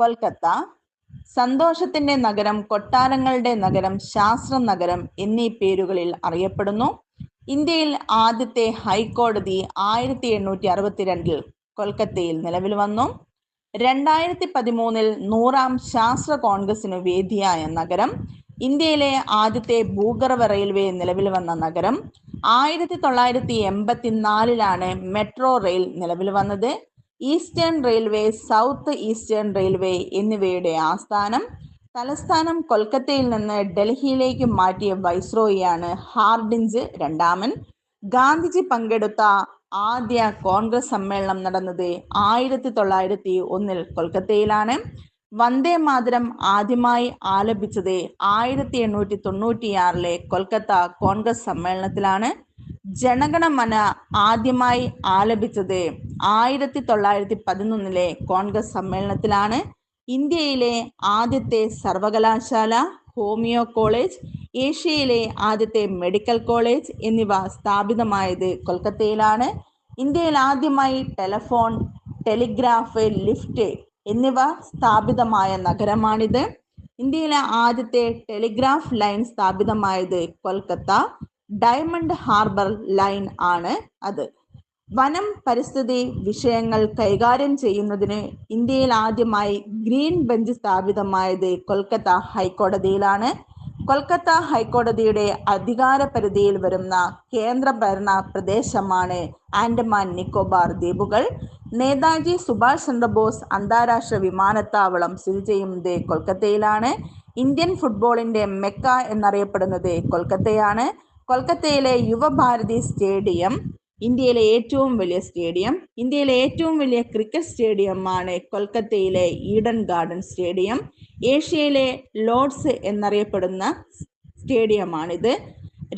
കൊൽക്കത്ത സന്തോഷത്തിന്റെ നഗരം, കൊട്ടാരങ്ങളുടെ നഗരം, ശാസ്ത്ര നഗരം എന്നീ പേരുകളിൽ അറിയപ്പെടുന്നു. ഇന്ത്യയിൽ ആദ്യത്തെ ഹൈക്കോടതി 1862 കൊൽക്കത്തയിൽ നിലവിൽ വന്നു. 2013 100ാം ശാസ്ത്ര കോൺഗ്രസിനു വേദിയായ നഗരം. ഇന്ത്യയിലെ ആദ്യത്തെ ഭൂഗർഭ റെയിൽവേ നിലവിൽ വന്ന നഗരം. 1984 മെട്രോ റെയിൽ നിലവിൽ വന്നത്. Eastern railway, south eastern railway എന്നിവയുടെ ആസ്ഥാനം. തലസ്ഥാനം കൊൽക്കത്തയിൽ നിന്ന് ഡൽഹിയിലേക്ക് മാറ്റിയ വൈസ്രോയിയാണ് ഹാർഡിഞ്ച് രണ്ടാമൻ. ഗാന്ധിജി പങ്കെടുത്ത ആദ്യ കോൺഗ്രസ് സമ്മേളനം നടന്നത് 1901 കൊൽക്കത്തയിലാണ്. വന്ദേ മാതരം ആദ്യമായി ആലപിച്ചത് 1896 കൊൽക്കത്ത കോൺഗ്രസ് സമ്മേളനത്തിലാണ്. ജനഗണമന ആദ്യമായി ആലപിച്ചത് 1911 കോൺഗ്രസ് സമ്മേളനത്തിലാണ്. ഇന്ത്യയിലെ ആദ്യത്തെ സർവകലാശാല, ഹോമിയോ കോളേജ്, ഏഷ്യയിലെ ആദ്യത്തെ മെഡിക്കൽ കോളേജ് എന്നിവ സ്ഥാപിതമായത് കൊൽക്കത്തയിലാണ്. ഇന്ത്യയിൽ ആദ്യമായി ടെലഫോൺ, ടെലിഗ്രാഫ്, ലിഫ്റ്റ് എന്നിവ സ്ഥാപിതമായ നഗരമാണിത്. ഇന്ത്യയിലെ ആദ്യത്തെ ടെലിഗ്രാഫ് ലൈൻ സ്ഥാപിതമായത് കൊൽക്കത്ത ഡയമണ്ട് ഹാർബർ ലൈൻ ആണ് അത്. വനം, പരിസ്ഥിതി വിഷയങ്ങൾ കൈകാര്യം ചെയ്യുന്നതിന് ഇന്ത്യയിൽ ആദ്യമായി ഗ്രീൻ ബെഞ്ച് സ്ഥാപിതമായത് കൊൽക്കത്ത ഹൈക്കോടതിയിലാണ്. കൊൽക്കത്ത ഹൈക്കോടതിയുടെ അധികാര പരിധിയിൽ വരുന്ന കേന്ദ്രഭരണ പ്രദേശമാണ് ആൻഡമാൻ നിക്കോബാർ ദ്വീപുകൾ. നേതാജി സുഭാഷ് ചന്ദ്രബോസ് അന്താരാഷ്ട്ര വിമാനത്താവളം സ്ഥിതി ചെയ്യുന്നത് കൊൽക്കത്തയിലാണ്. ഇന്ത്യൻ ഫുട്ബോളിന്റെ മെക്ക എന്നറിയപ്പെടുന്നത് കൊൽക്കത്തയാണ്. കൊൽക്കത്തയിലെ യുവഭാരതി സ്റ്റേഡിയം ഇന്ത്യയിലെ ഏറ്റവും വലിയ സ്റ്റേഡിയം. ഇന്ത്യയിലെ ഏറ്റവും വലിയ ക്രിക്കറ്റ് സ്റ്റേഡിയമാണ് കൊൽക്കത്തയിലെ ഈഡൻ ഗാർഡൻ സ്റ്റേഡിയം. ഏഷ്യയിലെ ലോർഡ്സ് എന്നറിയപ്പെടുന്ന സ്റ്റേഡിയമാണിത്.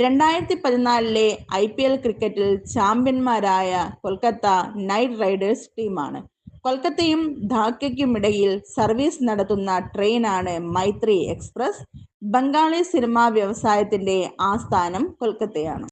2014 IPL ക്രിക്കറ്റിൽ ചാമ്പ്യന്മാരായ കൊൽക്കത്ത നൈറ്റ് റൈഡേഴ്സ് ടീമാണ്. കൊൽക്കത്തയും ധാക്കയ്ക്കുമിടയിൽ സർവീസ് നടത്തുന്ന ട്രെയിനാണ് മൈത്രി എക്സ്പ്രസ്. ബംഗാളി സിനിമാ വ്യവസായത്തിന്റെ ആസ്ഥാനം കൊൽക്കത്തയാണ്.